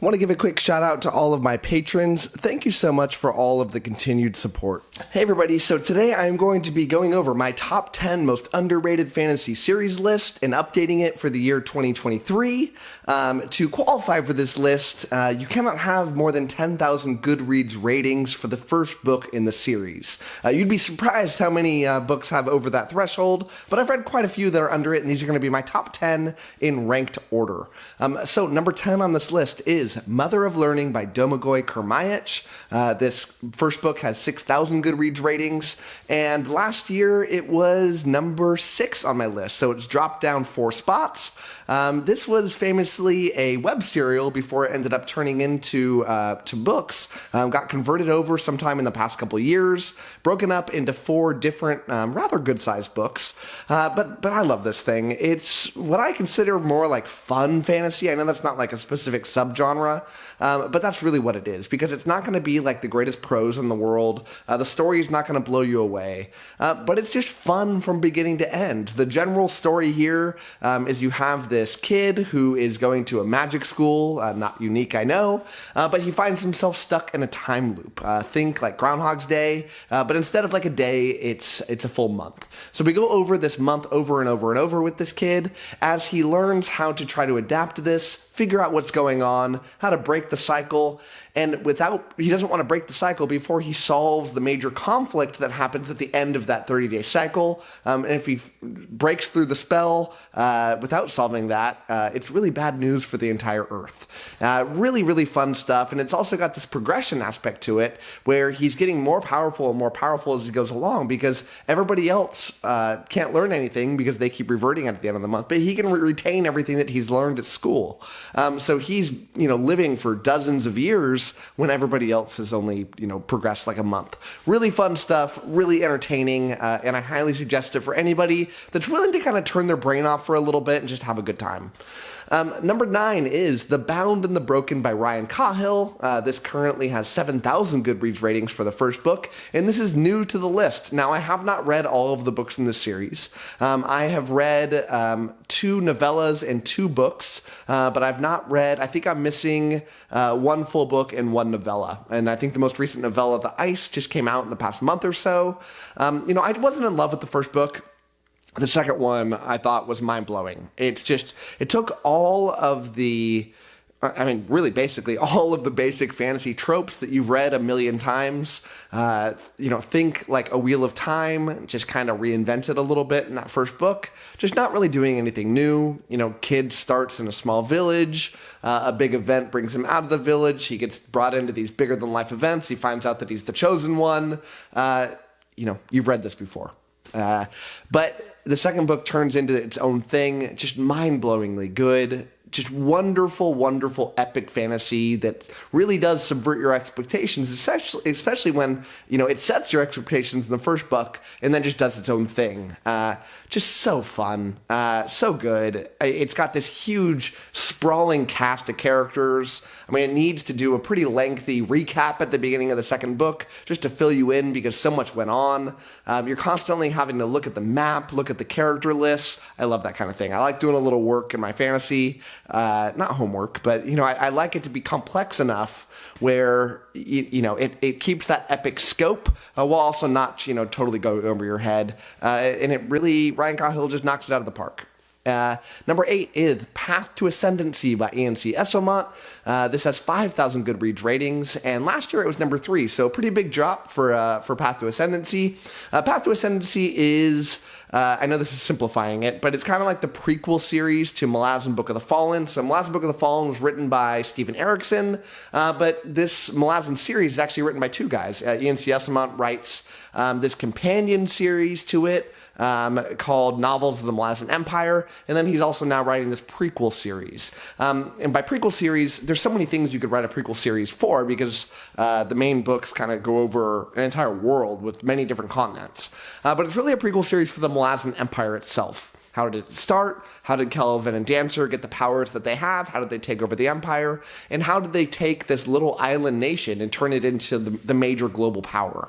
I want to give a quick shout out to all of my patrons. Thank you so much for all of the continued support. Hey everybody, so today I'm going to be going over my top 10 most underrated fantasy series list and updating it for the year 2023. To qualify for this list, you cannot have more than 10,000 Goodreads ratings for the first book in the series. You'd be surprised how many books have over that threshold, but I've read quite a few that are under it, and these are going to be my top 10 in ranked order. So number 10 on this list is Mother of Learning by 𝐬𝐿𝐻𝐻𝐿 𝐬𝐿𝐻𝐻𝐿. This first book has 6,000 Goodreads ratings, and last year it was number 6 on my list, so it's dropped down 4 spots. This was famously a web serial before it ended up turning into to books. Got converted over sometime in the past couple years, broken up into 4 different, rather good-sized books. But I love this thing. It's what I consider more like fun fantasy. I know that's not like a specific subgenre, but that's really what it is, because it's not going to be like the greatest prose in the world. The story is not going to blow you away, but it's just fun from beginning to end. The general story here is you have this kid who is going to a magic school, not unique, I know, but he finds himself stuck in a time loop. Think like Groundhog's Day, but instead of like a day, it's a full month. So we go over this month over and over and over with this kid as he learns how to try to adapt to this, figure out what's going on, how to break the cycle, and he doesn't want to break the cycle before he solves the major conflict that happens at the end of that 30-day cycle. And if he breaks through the spell without solving that, it's really bad news for the entire Earth. Really, really fun stuff, and it's also got this progression aspect to it where he's getting more powerful and more powerful as he goes along, because everybody else can't learn anything because they keep reverting at the end of the month, but he can retain everything that he's learned at school. So he's, living for dozens of years when everybody else has only, progressed like a month. Really fun stuff, really entertaining, and I highly suggest it for anybody that's willing to kind of turn their brain off for a little bit and just have a good time. Number 9 is The Bound and the Broken by Ryan Cahill. This currently has 7,000 Goodreads ratings for the first book, and this is new to the list. Now, I have not read all of the books in this series. I have read 2 novellas and 2 books, but I've not read, I think I'm missing 1 full book and 1 novella. And I think the most recent novella, 𝐻𝐻𝐻𝐻, just came out in the past month or so. I wasn't in love with the first book. The second one I thought was mind-blowing. It took all of really basically all of the basic fantasy tropes that you've read a million times. Think like A Wheel of Time, just kind of reinvented a little bit in that first book. Just not really doing anything new. Kid starts in a small village. A big event brings him out of the village. He gets brought into these bigger-than-life events. He finds out that he's the chosen one. You've read this before. But the second book turns into its own thing, just mind-blowingly good, just wonderful, wonderful epic fantasy that really does subvert your expectations, especially when, it sets your expectations in the first book and then just does its own thing. Just so fun, so good. It's got this huge, sprawling cast of characters. It needs to do a pretty lengthy recap at the beginning of the second book just to fill you in because so much went on. You're constantly having to look at the map, look at the character lists. I love that kind of thing. I like doing a little work in my fantasy. Not homework, but, I like it to be complex enough where, it keeps that epic scope while also not, totally going over your head. And it really, Ryan Cahill just knocks it out of the park. Number 8 is Path to Ascendancy by Ian C. Esselmont. This has 5,000 Goodreads ratings, and last year it was number 3, so a pretty big drop for Path to Ascendancy. Path to Ascendancy is, I know this is simplifying it, but it's kind of like the prequel series to Malazan Book of the Fallen. So Malazan Book of the Fallen was written by Stephen Erickson, but this Malazan series is actually written by 2 guys. Ian C. Esselmont writes this companion series to it, called Novels of the Malazan Empire, and then he's also now writing this prequel series. And by prequel series, there's so many things you could write a prequel series for, because the main books kind of go over an entire world with many different continents. But it's really a prequel series for the Malazan Empire itself. How did it start? How did Kelvin and Dancer get the powers that they have? How did they take over the empire? And how did they take this little island nation and turn it into the major global power?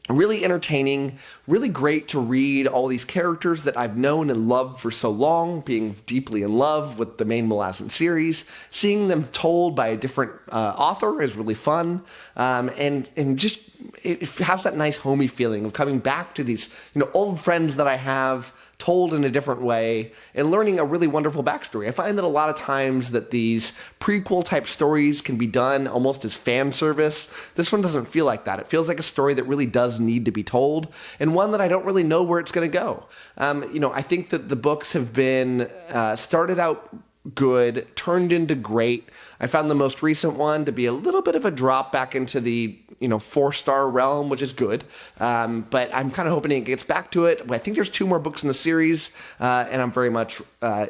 Really entertaining, really great to read all these characters that I've known and loved for so long, being deeply in love with the main Malazan series. Seeing them told by a different author is really fun, and just it has that nice homey feeling of coming back to these old friends that I have, told in a different way, and learning a really wonderful backstory. I find that a lot of times that these prequel type stories can be done almost as fan service. This one doesn't feel like that. It feels like a story that really does need to be told, and one that I don't really know where it's going to go. I think that the books have been started out good, turned into great. I found the most recent one to be a little bit of a drop back into the 4-star realm, which is good. But I'm kind of hoping it gets back to it. I think there's 2 more books in the series, and I'm very much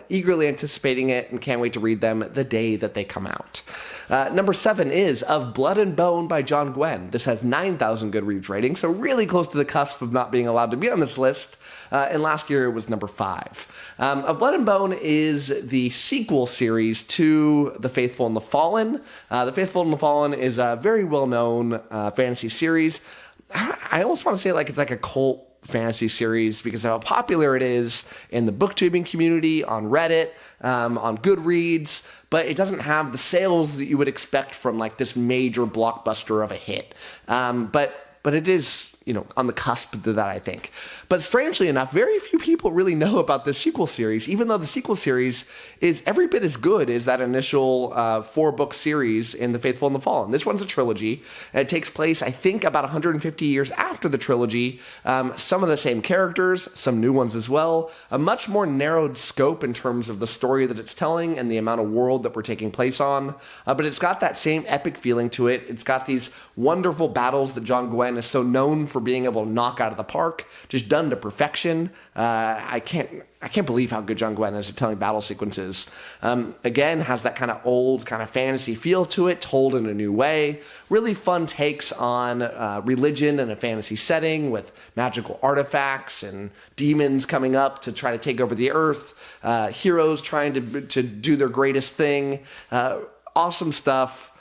eagerly anticipating it and can't wait to read them the day that they come out. Number 7 is Of Blood and Bone by John Gwynne. This has 9,000 Goodreads ratings, so really close to the cusp of not being allowed to be on this list. And last year it was number 5. Of Blood and Bone is the sequel series to The Faithful and the Fallen. The Faithful and the Fallen is a very well-known fantasy series. I almost want to say it's like a cult fantasy series because of how popular it is in the booktubing community, on Reddit, on Goodreads, but it doesn't have the sales that you would expect from this major blockbuster of a hit. But it is on the cusp of that, I think. But strangely enough, very few people really know about the sequel series, even though the sequel series is every bit as good as that initial 4-book series in The Faithful and the Fallen. This one's a trilogy, and it takes place, I think, about 150 years after the trilogy. Some of the same characters, some new ones as well, a much more narrowed scope in terms of the story that it's telling and the amount of world that we're taking place on. But it's got that same epic feeling to it. It's got these wonderful battles that John Gwynne is so known for being able to knock out of the park, just done to perfection. I can't believe how good John Gwynne is at telling battle sequences. Again, has that kind of old kind of fantasy feel to it, told in a new way. Really fun takes on religion in a fantasy setting with magical artifacts and demons coming up to try to take over the earth. Heroes trying to do their greatest thing. Awesome stuff.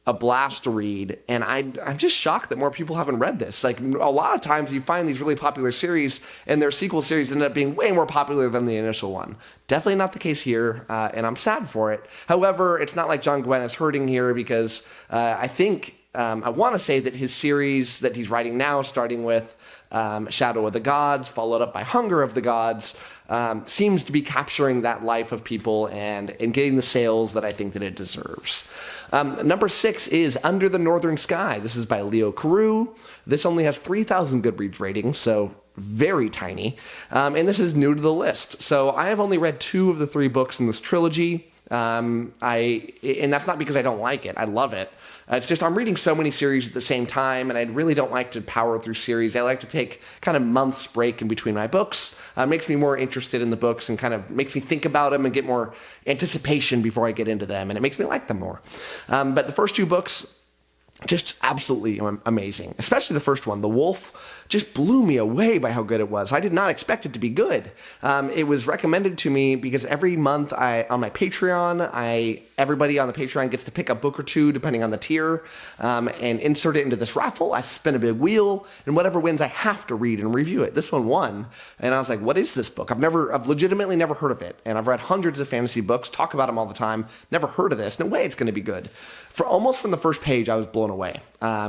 A blast to read, and I'm just shocked that more people haven't read this. A lot of times you find these really popular series and their sequel series end up being way more popular than the initial one. Definitely not the case here, and I'm sad for it. However, it's not like John Gwynne is hurting here because I think I want to say that his series that he's writing now, starting with Shadow of the Gods, followed up by Hunger of the Gods, seems to be capturing that life of people and getting the sales that I think that it deserves. Number 6 is Under the Northern Sky. This is by Leo Carew. This only has 3,000 Goodreads ratings, so very tiny. And this is new to the list. So I have only read 2 of the 3 books in this trilogy. And that's not because I don't like it. I love it. It's just I'm reading so many series at the same time, and I really don't like to power through series. I like to take kind of months break in between my books. It makes me more interested in the books and kind of makes me think about them and get more anticipation before I get into them, and it makes me like them more. But the first 2 books, just absolutely amazing. Especially the first one, The Wolf, just blew me away by how good it was. I did not expect it to be good. It was recommended to me because every month on my Patreon, everybody on the Patreon gets to pick a book or 2, depending on the tier, and insert it into this raffle. I spin a big wheel, and whatever wins, I have to read and review it. This one won, and I was like, what is this book? I've legitimately never heard of it, and I've read hundreds of fantasy books, talk about them all the time, never heard of this. No way it's going to be good. Almost from the first page, I was blown away.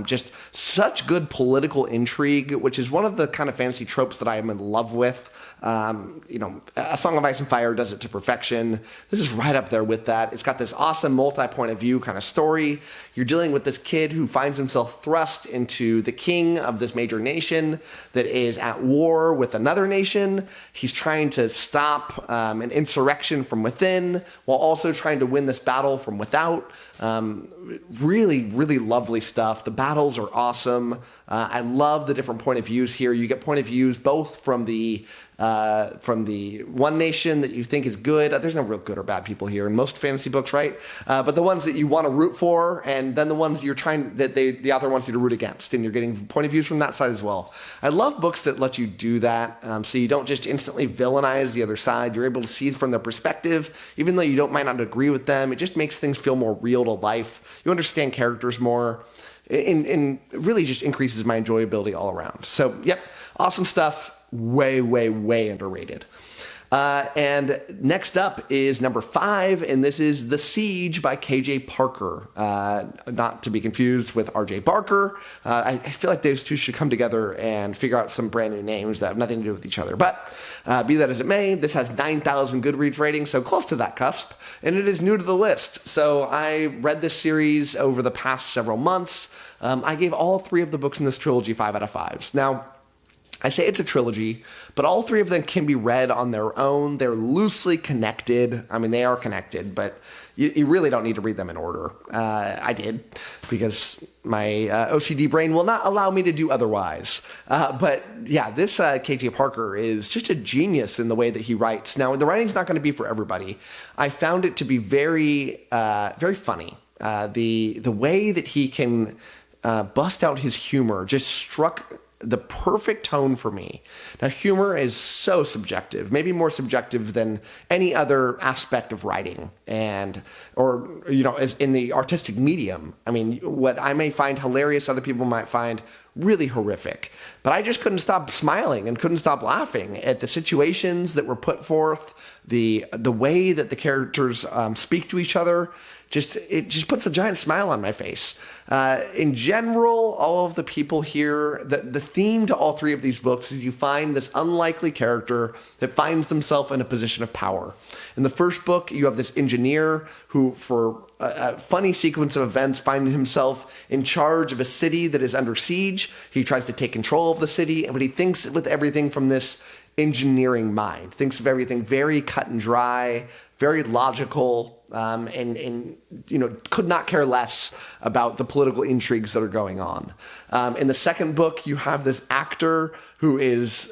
Just such good political intrigue, which is one of the kind of fantasy tropes that I am in love with. A Song of Ice and Fire does it to perfection. This is right up there with that. It's got this awesome multi-point of view kind of story. You're dealing with this kid who finds himself thrust into the king of this major nation that is at war with another nation. He's trying to stop an insurrection from within while also trying to win this battle from without. Really, really lovely stuff. The battles are awesome. I love the different point of views here. You get point of views both from the one nation that you think is good. There's no real good or bad people here in most fantasy books, right? But the ones that you want to root for, and then the ones the author wants you to root against, and you're getting point of views from that side as well. I love books that let you do that, so you don't just instantly villainize the other side. You're able to see from their perspective, even though you might not agree with them. It just makes things feel more real to life. You understand characters more. and really just increases my enjoyability all around. So, yep, awesome stuff. Way, way, way underrated. And next up is number 5, and this is The Siege by K.J. Parker. Not to be confused with R.J. Barker. I feel like those two should come together and figure out some brand new names that have nothing to do with each other. But be that as it may, this has 9,000 Goodreads ratings, so close to that cusp, and it is new to the list. So I read this series over the past several months. I gave all 3 of the books in this trilogy 5 out of 5s. Now, I say it's a trilogy, but all 3 of them can be read on their own. They're loosely connected. I mean, they are connected, but you really don't need to read them in order. I did, because my OCD brain will not allow me to do otherwise. But yeah, this K.J. Parker is just a genius in the way that he writes. Now, the writing's not going to be for everybody. I found it to be very, very funny. The way that he can bust out his humor just struck the perfect tone for me. Now, humor is so subjective, maybe more subjective than any other aspect of writing or as in the artistic medium. I mean, what I may find hilarious, other people might find really horrific. But I just couldn't stop smiling and couldn't stop laughing at the situations that were put forth, the way that the characters speak to each other. It just puts a giant smile on my face. In general, all of the people here, the theme to all 3 of these books is you find this unlikely character that finds themselves in a position of power. In the first book, you have this engineer who, for a funny sequence of events, finds himself in charge of a city that is under siege. He tries to take control of the city, but he thinks with everything from this engineering mind, thinks of everything very cut and dry, very logical, and could not care less about the political intrigues that are going on. In the second book, you have this actor who is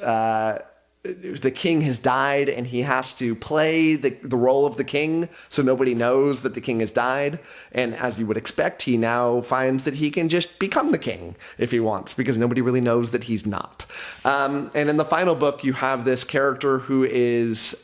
the king has died, and he has to play the role of the king, so nobody knows that the king has died. And as you would expect, he now finds that he can just become the king if he wants, because nobody really knows that he's not. And in the final book, you have this character who is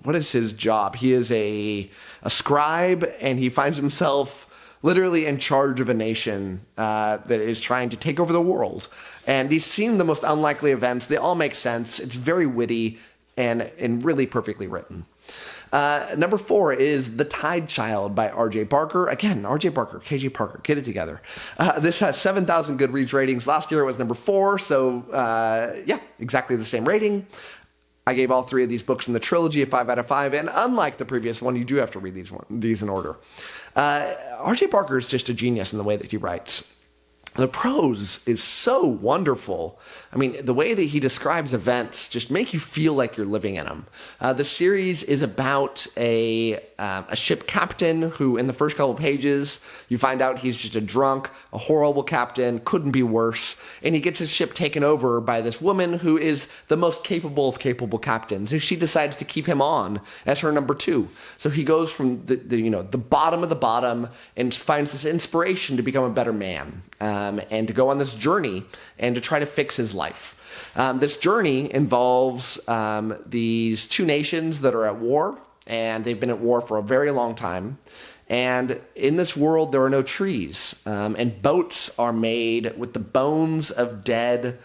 what is his job? He is a scribe, and he finds himself literally in charge of a nation that is trying to take over the world. And these seem the most unlikely events. They all make sense. It's very witty and really perfectly written. Number 4 is The Tide Child by R.J. Barker. Again, R.J. Barker, K.J. Parker, get it together. This has 7,000 Goodreads ratings. Last year it was number 4, so yeah, exactly the same rating. I gave all 3 of these books in the trilogy a 5 out of 5, and unlike the previous one, you do have to read these in order. R.J. Barker is just a genius in the way that he writes. The prose is so wonderful. I mean, the way that he describes events just make you feel like you're living in them. The series is about a ship captain who, in the first couple pages, you find out he's just a drunk, a horrible captain, couldn't be worse, and he gets his ship taken over by this woman who is the most capable of capable captains, and she decides to keep him on as her number 2. So he goes from the bottom of the bottom and finds this inspiration to become a better man. And to go on this journey and to try to fix his life. This journey involves these 2 nations that are at war, and they've been at war for a very long time. And in this world, there are no trees, and boats are made with the bones of dead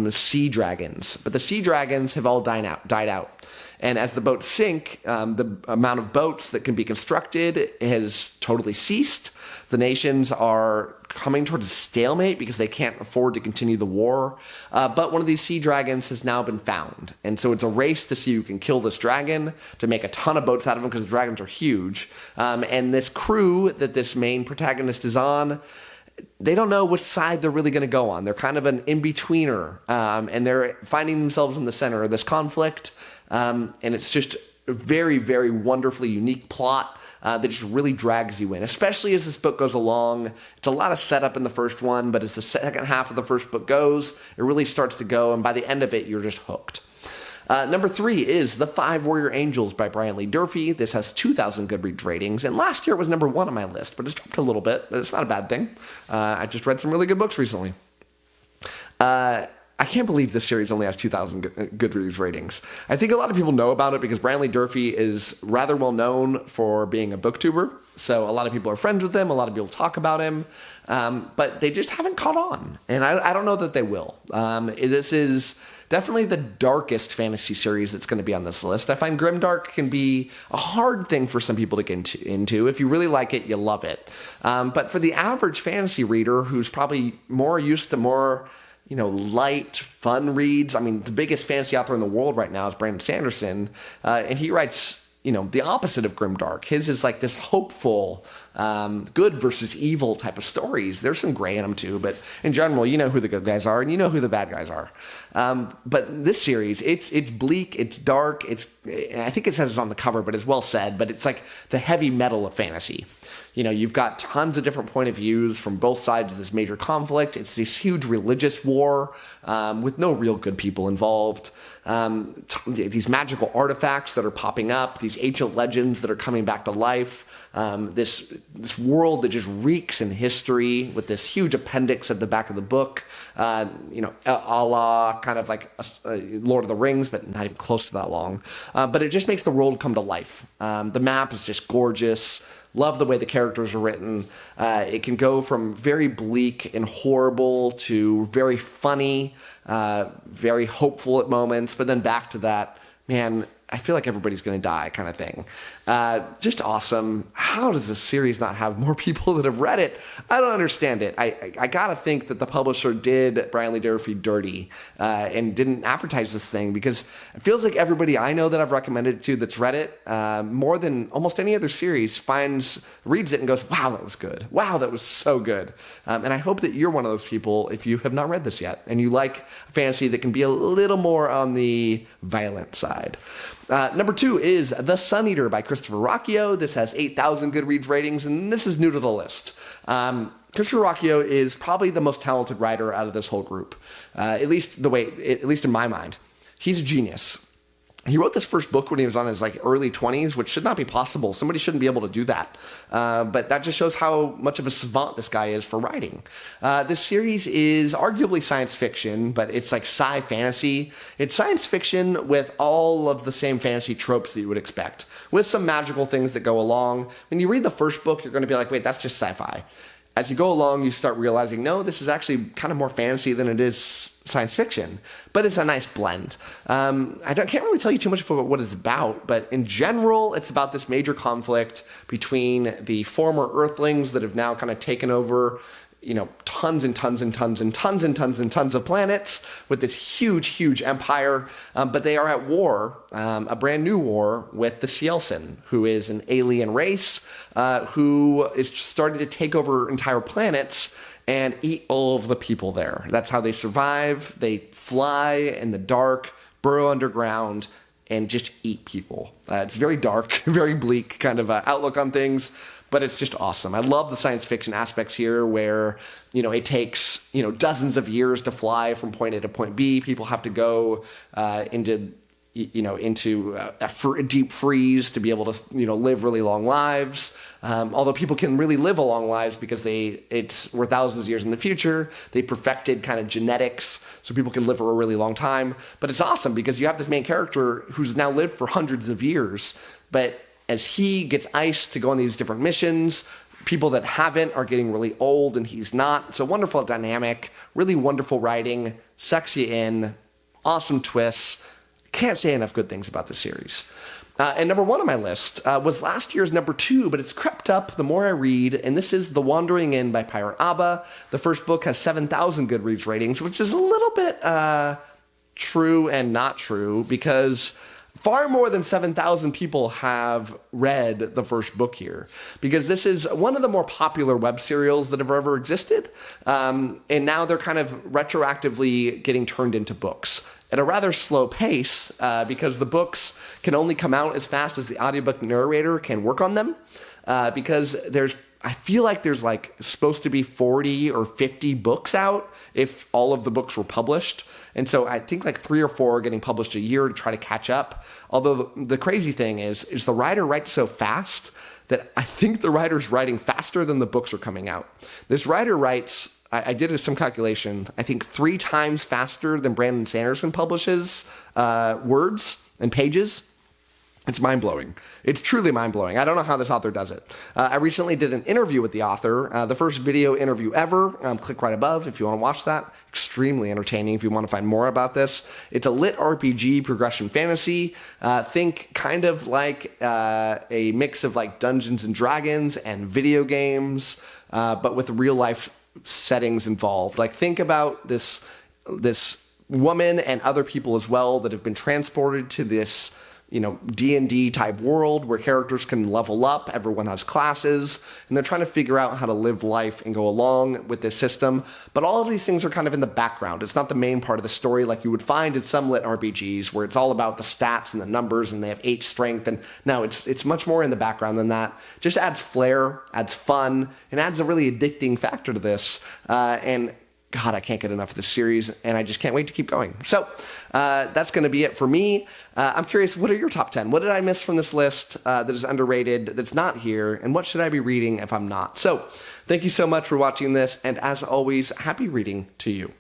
sea dragons. But the sea dragons have all died out. And as the boats sink, the amount of boats that can be constructed has totally ceased. The nations are coming towards a stalemate because they can't afford to continue the war. But one of these sea dragons has now been found. And so it's a race to see who can kill this dragon, to make a ton of boats out of them because the dragons are huge. And this crew that this main protagonist is on, they don't know which side they're really going to go on. They're kind of an in-betweener, and they're finding themselves in the center of this conflict. And it's just a very, very wonderfully unique plot that just really drags you in, especially as this book goes along. It's a lot of setup in the first one, but as the second half of the first book goes, it really starts to go, and by the end of it, you're just hooked. Number 3 is The 5 Warrior Angels by Brian Lee Durfee. This has 2,000 Goodreads ratings, and last year it was number 1 on my list, but it's dropped a little bit. But it's not a bad thing. I just read some really good books recently. I can't believe this series only has 2,000 Goodreads ratings. I think a lot of people know about it because Brandley Durfee is rather well known for being a booktuber. So a lot of people are friends with him. A lot of people talk about him. But they just haven't caught on. And I don't know that they will. This is definitely the darkest fantasy series that's going to be on this list. I find grimdark can be a hard thing for some people to get into. If you really like it, you love it. But for the average fantasy reader who's probably more used to more light, fun reads. I mean, the biggest fantasy author in the world right now is Brandon Sanderson, and he writes, the opposite of grimdark. His is like this hopeful, good versus evil type of stories. There's some gray in them too, but in general, you know who the good guys are and you know who the bad guys are. But this series, it's bleak, it's dark, I think it says it's on the cover, but it's well said, but it's like the heavy metal of fantasy. You've got tons of different point of views from both sides of this major conflict. It's this huge religious war with no real good people involved. These magical artifacts that are popping up, these ancient legends that are coming back to life, this world that just reeks in history with this huge appendix at the back of the book, a la kind of like Lord of the Rings, but not even close to that long. But it just makes the world come to life. The map is just gorgeous. Love the way the characters are written. It can go from very bleak and horrible to very funny, very hopeful at moments, but then back to that, man, I feel like everybody's going to die kind of thing. Just awesome. How does this series not have more people that have read it? I don't understand it. I got to think that the publisher did Brandley Durfee dirty and didn't advertise this thing, because it feels like everybody I know that I've recommended it to that's read it, more than almost any other series, reads it and goes, wow, that was good. Wow, that was so good. And I hope that you're one of those people if you have not read this yet and you like fantasy that can be a little more on the violent side. Number 2 is The Sun Eater by Christopher Ruocchio. This has 8,000 Goodreads ratings, and this is new to the list. Christopher Ruocchio is probably the most talented writer out of this whole group, at least in my mind. He's a genius. He wrote this first book when he was on his early 20s, which should not be possible. Somebody shouldn't be able to do that. But that just shows how much of a savant this guy is for writing. This series is arguably science fiction, but it's like sci fantasy. It's science fiction with all of the same fantasy tropes that you would expect, with some magical things that go along. When you read the first book, you're going to be like, wait, that's just sci-fi. As you go along, you start realizing, no, this is actually kind of more fantasy than it is science fiction, but it's a nice blend. I can't really tell you too much about what it's about, but in general, it's about this major conflict between the former Earthlings that have now kind of taken over, tons and tons and tons and tons and tons and tons of planets with this huge, huge empire. But they are at war, a brand new war with the 𝐒𝐲𝐿syn, who is an alien race who is starting to take over entire planets and eat all of the people there. That's how they survive. They fly in the dark, burrow underground, and just eat people. It's very dark, very bleak kind of outlook on things, but it's just awesome. I love the science fiction aspects here where, it takes, dozens of years to fly from point A to point B. People have to go into a deep freeze to be able to, live really long lives. Although people can really live a long lives because we're thousands of years in the future. They perfected kind of genetics so people can live for a really long time. But it's awesome because you have this main character who's now lived for hundreds of years. But as he gets iced to go on these different missions, people that haven't are getting really old and he's not. It's a wonderful dynamic, really wonderful writing, sucks you in, awesome twists. Can't say enough good things about the series. And number 1 on my list was last year's number 2, but it's crept up the more I read, and this is The Wandering Inn by Pirate Abba. The first book has 7,000 Goodreads ratings, which is a little bit true and not true, because far more than 7,000 people have read the first book here, because this is one of the more popular web serials that have ever existed, and now they're kind of retroactively getting turned into books at a rather slow pace, because the books can only come out as fast as the audiobook narrator can work on them, because I feel like there's supposed to be 40 or 50 books out if all of the books were published. And so I think 3 or 4 are getting published a year to try to catch up. Although the crazy thing is the writer writes so fast that I think the writer's writing faster than the books are coming out. This writer writes I did some calculation, I think 3 times faster than Brandon Sanderson publishes words and pages. It's mind-blowing. It's truly mind-blowing. I don't know how this author does it. I recently did an interview with the author, the first video interview ever. Click right above if you want to watch that. Extremely entertaining if you want to find more about this. It's a lit RPG progression fantasy. Think kind of like a mix of like Dungeons and Dragons and video games, but with real-life settings involved. Like think about this woman and other people as well that have been transported to this D&D type world where characters can level up, everyone has classes, and they're trying to figure out how to live life and go along with this system. But all of these things are kind of in the background. It's not the main part of the story like you would find in some lit RPGs where it's all about the stats and the numbers and they have 8 strength. And no, it's much more in the background than that. Just adds flair, adds fun, and adds a really addicting factor to this. And God, I can't get enough of this series, and I just can't wait to keep going. So that's going to be it for me. I'm curious, what are your top 10? What did I miss from this list that is underrated, that's not here, and what should I be reading if I'm not? So thank you so much for watching this, and as always, happy reading to you.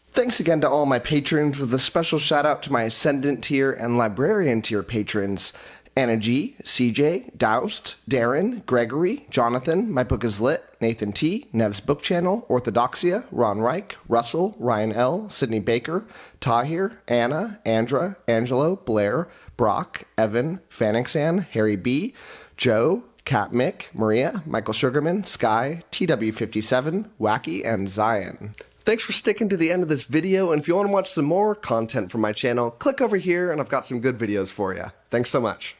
Thanks again to all my patrons, with a special shout out to my Ascendant tier and Librarian tier patrons. Anna G, CJ, Doused, Darren, Gregory, Jonathan, My Book is Lit, Nathan T, Nev's Book Channel, 𝐸orthodoxia, Ron Reich, Russell, Ryan L, Sydney Baker, Tahir, Anna, Andra, Angelo, Blair, Brock, Evan, Fanixan, Harry B, Joe, Kat Mick, Maria, Michael Sugarman, Sky, TW57, Wacky, and Zion. Thanks for sticking to the end of this video, and if you want to watch some more content from my channel, click over here and I've got some good videos for you. Thanks so much.